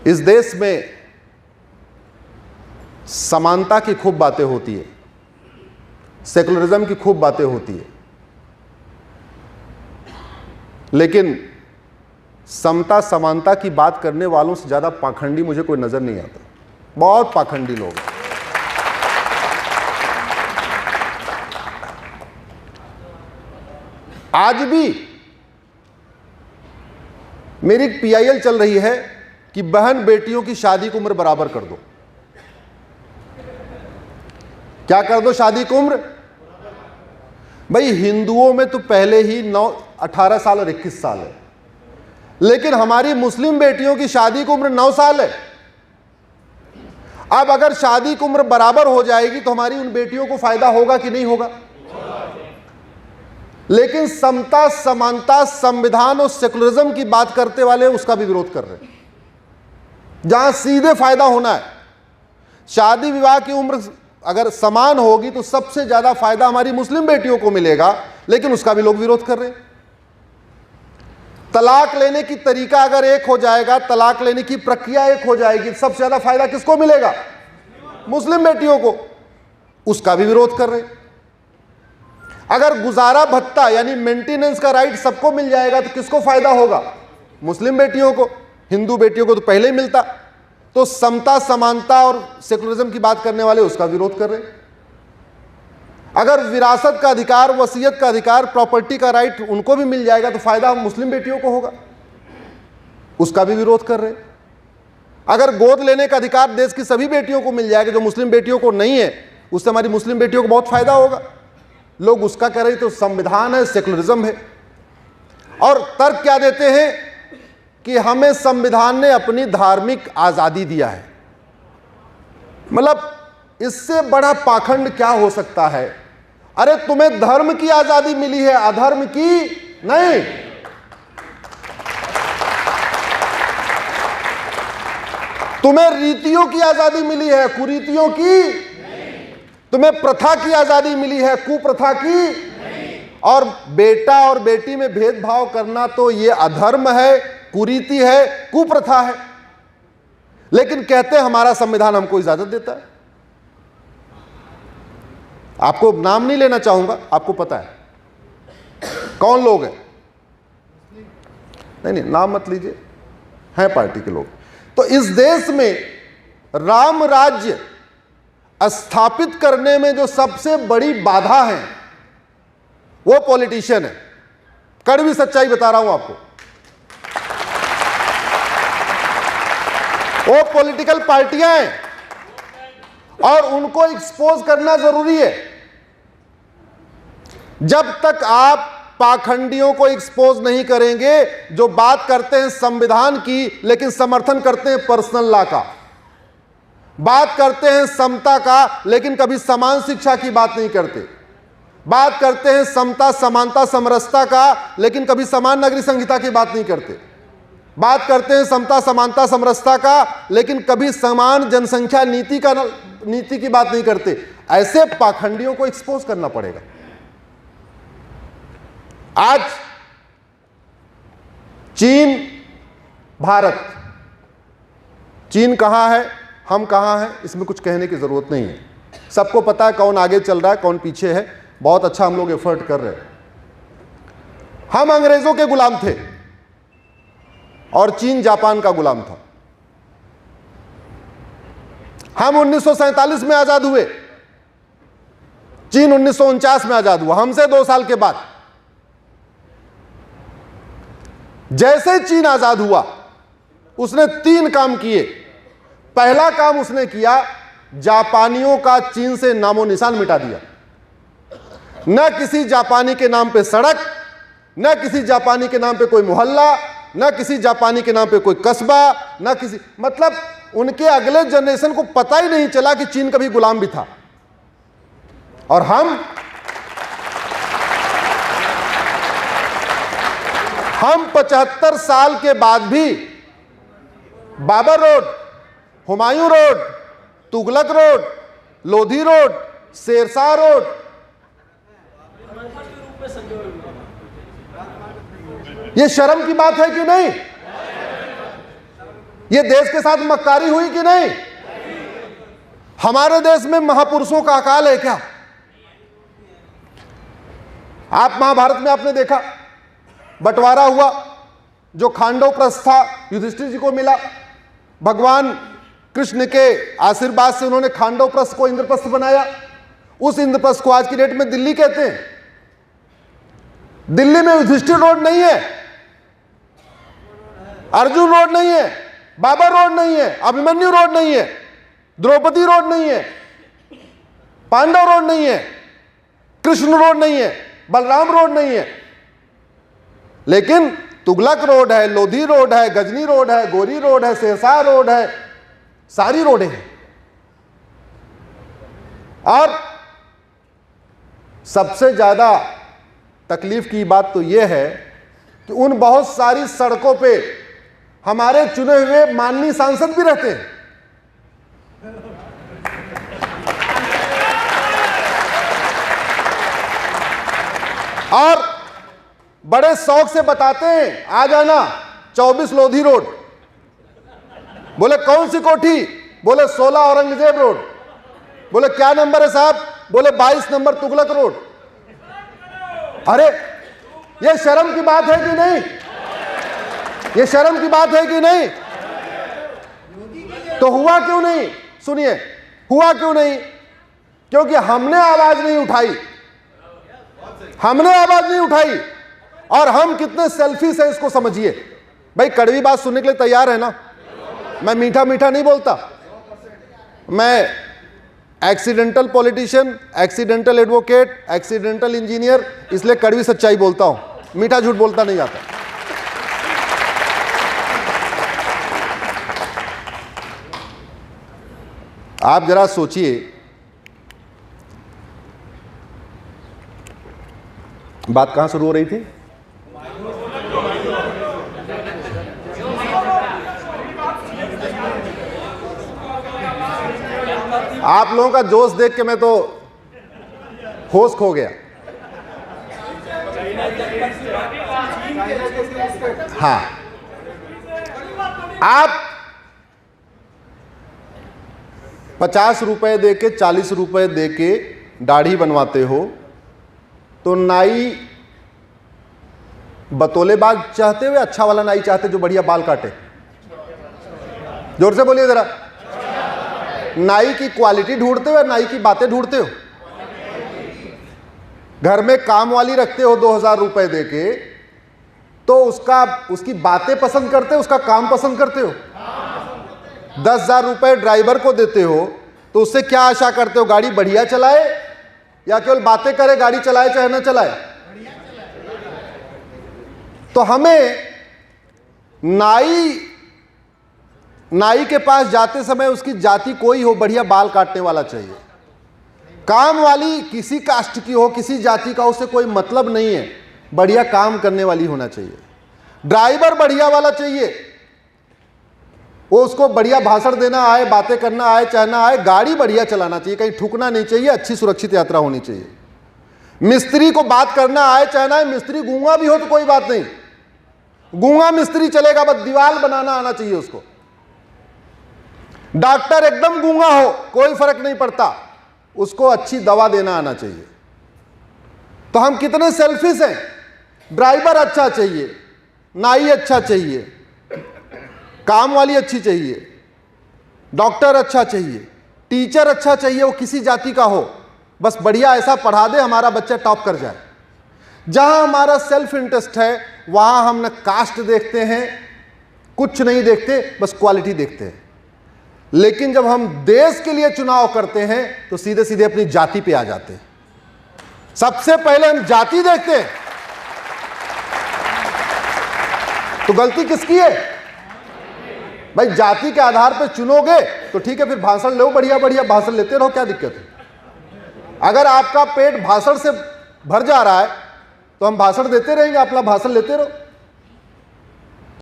इस देश में समानता की खूब बातें होती है, सेकुलरिज्म की खूब बातें होती है, लेकिन समता समानता की बात करने वालों से ज्यादा पाखंडी मुझे कोई नजर नहीं आता। बहुत पाखंडी लोग हैं। आज भी मेरी पीआईएल चल रही है कि बहन बेटियों की शादी की उम्र बराबर कर दो। क्या कर दो? शादी की उम्र। भाई हिंदुओं में तो पहले ही 18 साल और 21 साल है, लेकिन हमारी मुस्लिम बेटियों की शादी की उम्र 9 साल है। अब अगर शादी की उम्र बराबर हो जाएगी तो हमारी उन बेटियों को फायदा होगा कि नहीं होगा? लेकिन समता समानता संविधान और सेकुलरिज्म की बात करते वाले उसका भी विरोध कर रहे हैं, जहां सीधे फायदा होना है। शादी विवाह की उम्र अगर समान होगी तो सबसे ज्यादा फायदा हमारी मुस्लिम बेटियों को मिलेगा, लेकिन उसका भी लोग विरोध कर रहे हैं। तलाक लेने की तरीका अगर एक हो जाएगा, तलाक लेने की प्रक्रिया एक हो जाएगी, सबसे ज्यादा फायदा किसको मिलेगा? मुस्लिम बेटियों को। उसका भी विरोध कर रहे हैं। अगर गुजारा भत्ता यानी मेंटेनेंस का राइट सबको मिल जाएगा तो किसको फायदा होगा? मुस्लिम बेटियों को। हिंदू बेटियों को तो पहले ही मिलता। तो समता समानता और सेकुलरिज्म की बात करने वाले उसका विरोध कर रहे हैं। अगर विरासत का अधिकार, वसीयत का अधिकार, प्रॉपर्टी का राइट उनको भी मिल जाएगा तो फायदा मुस्लिम बेटियों को होगा, उसका भी विरोध कर रहे हैं। अगर गोद लेने का अधिकार देश की सभी बेटियों को मिल जाएगा, जो मुस्लिम बेटियों को नहीं है, उससे हमारी मुस्लिम बेटियों को बहुत फायदा होगा, लोग उसका कह रहे। तो संविधान है, सेकुलरिज्म है। और तर्क क्या देते हैं कि हमें संविधान ने अपनी धार्मिक आजादी दिया है। मतलब इससे बड़ा पाखंड क्या हो सकता है? अरे तुम्हें धर्म की आजादी मिली है, अधर्म की नहीं। तुम्हें रीतियों की आजादी मिली है, कुरीतियों की नहीं। तुम्हें प्रथा की आजादी मिली है, कुप्रथा की नहीं। और बेटा और बेटी में भेदभाव करना तो यह अधर्म है, कुरीति है, कुप्रथा है। लेकिन कहते हैं हमारा संविधान हमको इजाजत देता है। आपको नाम नहीं लेना चाहूंगा, आपको पता है कौन लोग हैं। नहीं नाम मत लीजिए, हैं पार्टी के लोग। तो इस देश में राम राज्य स्थापित करने में जो सबसे बड़ी बाधा है वो पॉलिटिशियन है। कड़वी सच्चाई बता रहा हूं आपको। वो पॉलिटिकल पार्टियां हैं और उनको एक्सपोज करना जरूरी है। जब तक आप पाखंडियों को एक्सपोज नहीं करेंगे, जो बात करते हैं संविधान की लेकिन समर्थन करते हैं पर्सनल लॉ का, बात करते हैं समता का लेकिन कभी समान शिक्षा की बात नहीं करते, बात करते हैं समता समानता समरसता का लेकिन कभी समान नागरिक संहिता की बात नहीं करते, बात करते हैं समता समानता समरसता का लेकिन कभी समान जनसंख्या नीति की बात नहीं करते। ऐसे पाखंडियों को एक्सपोज करना पड़ेगा। आज चीन भारत, चीन कहां है, हम कहां हैं, इसमें कुछ कहने की जरूरत नहीं है। सबको पता है कौन आगे चल रहा है, कौन पीछे है। बहुत अच्छा हम लोग एफर्ट कर रहे हैं। हम अंग्रेजों के गुलाम थे और चीन जापान का गुलाम था। हम 1947 में आजाद हुए, चीन 1949 में आजाद हुआ, हमसे 2 साल के बाद। जैसे चीन आजाद हुआ उसने 3 काम किए। पहला काम उसने किया, जापानियों का चीन से नामो निशान मिटा दिया। न किसी जापानी के नाम पे सड़क, न किसी जापानी के नाम पे कोई मोहल्ला, न किसी जापानी के नाम पे कोई कस्बा, न किसी, मतलब उनके अगले जनरेशन को पता ही नहीं चला कि चीन कभी गुलाम भी था। और हम 75 साल के बाद भी Babar road, Humayun road, Tughlaq road, Lodhi road, Shershah road, ये शर्म की बात है कि नहीं? ये देश के साथ मक्कारी हुई कि नहीं? हमारे देश में महापुरुषों का अकाल है क्या? आप महाभारत में आपने देखा बंटवारा हुआ, जो खांडव प्रस्थ था युधिष्ठिर जी को मिला। भगवान कृष्ण के आशीर्वाद से उन्होंने खांडव प्रस्थ को इंद्रप्रस्थ बनाया। उस इंद्रप्रस्थ को आज की डेट में दिल्ली कहते हैं। दिल्ली में युधिष्ठिर रोड नहीं है, अर्जुन रोड नहीं है, बाबर रोड नहीं है, अभिमन्यु रोड नहीं है, द्रौपदी रोड नहीं है, पांडव रोड नहीं है, कृष्ण रोड नहीं है, बलराम रोड नहीं है। लेकिन तुगलक रोड है, लोधी रोड है, गजनी रोड है, गोरी रोड है, शेरशाह रोड है, सारी रोडें हैं। और सबसे ज्यादा तकलीफ की बात तो यह है कि उन बहुत सारी सड़कों पे हमारे चुने हुए माननीय सांसद भी रहते हैं। और बड़े शौक से बताते हैं आ जाना 24 लोधी रोड। बोले कौन सी कोठी? बोले 16 औरंगजेब रोड। बोले क्या नंबर है साहब? बोले 22 नंबर तुगलक रोड। अरे ये शर्म की बात है कि नहीं? ये शर्म की बात है कि नहीं? तो हुआ क्यों नहीं? सुनिए, हुआ क्यों नहीं? क्योंकि हमने आवाज नहीं उठाई। हमने आवाज नहीं उठाई। और हम कितने सेल्फिश हैं इसको समझिए। भाई कड़वी बात सुनने के लिए तैयार है ना? मैं मीठा मीठा नहीं बोलता। मैं accidental politician, accidental advocate, accidental engineer, इसलिए कड़वी सच्चाई बोलता हूं, मीठा झूठ बोलता नहीं आता। आप जरा सोचिए, बात कहां शुरू हो रही थी? आप लोगों का जोश देख के मैं तो होश खो गया। हाँ, आप 50 रुपए दे के 40 रुपए दे के दाढ़ी बनवाते हो तो नाई बतौलेबाज चाहते हो या अच्छा वाला नाई चाहते जो बढ़िया बाल काटे? जोर से बोलिए जरा। नाई की क्वालिटी ढूंढते हो या नाई की बातें ढूंढते हो? घर में काम वाली रखते हो 2000 रुपए दे के तो उसकी बातें पसंद करते हो, उसका काम पसंद करते हो? 10,000 रुपए ड्राइवर को देते हो तो उससे क्या आशा करते हो? गाड़ी बढ़िया चलाए या केवल बातें करे, गाड़ी चलाए चाहे ना चलाए? तो हमें नाई के पास जाते समय उसकी जाति कोई हो, बढ़िया बाल काटने वाला चाहिए। काम वाली किसी कास्ट की हो, किसी जाति का, उससे कोई मतलब नहीं है, बढ़िया काम करने वाली होना चाहिए। ड्राइवर बढ़िया वाला चाहिए, वो उसको बढ़िया भाषण देना आए, बातें करना आए चाहे ना आए, गाड़ी बढ़िया चलाना चाहिए, कहीं ठुकना नहीं चाहिए, अच्छी सुरक्षित यात्रा होनी चाहिए। मिस्त्री को बात करना आए चाहे ना आए, मिस्त्री गूंगा भी हो तो कोई बात नहीं, गूंगा मिस्त्री चलेगा, बस दीवार बनाना आना चाहिए उसको। डॉक्टर एकदम गूंगा हो कोई फर्क नहीं पड़ता, उसको अच्छी दवा देना आना चाहिए। तो हम कितने सेल्फिश हैं। ड्राइवर अच्छा चाहिए, नाई अच्छा चाहिए, काम वाली अच्छी चाहिए, डॉक्टर अच्छा चाहिए, टीचर अच्छा चाहिए, वो किसी जाति का हो, बस बढ़िया ऐसा पढ़ा दे हमारा बच्चा टॉप कर जाए। जहां हमारा सेल्फ इंटरेस्ट है वहां हम न कास्ट देखते हैं, कुछ नहीं देखते, बस क्वालिटी देखते हैं। लेकिन जब हम देश के लिए चुनाव करते हैं तो सीधे सीधे अपनी जाति पे आ जाते हैं। सबसे पहले हम जाति देखते हैं। तो गलती किसकी है भाई? जाति के आधार पर चुनोगे तो ठीक है, फिर भाषण लो, बढ़िया बढ़िया भाषण लेते रहो, क्या दिक्कत है? अगर आपका पेट भाषण से भर जा रहा है तो हम भाषण देते रहेंगे, अपना भाषण लेते रहो।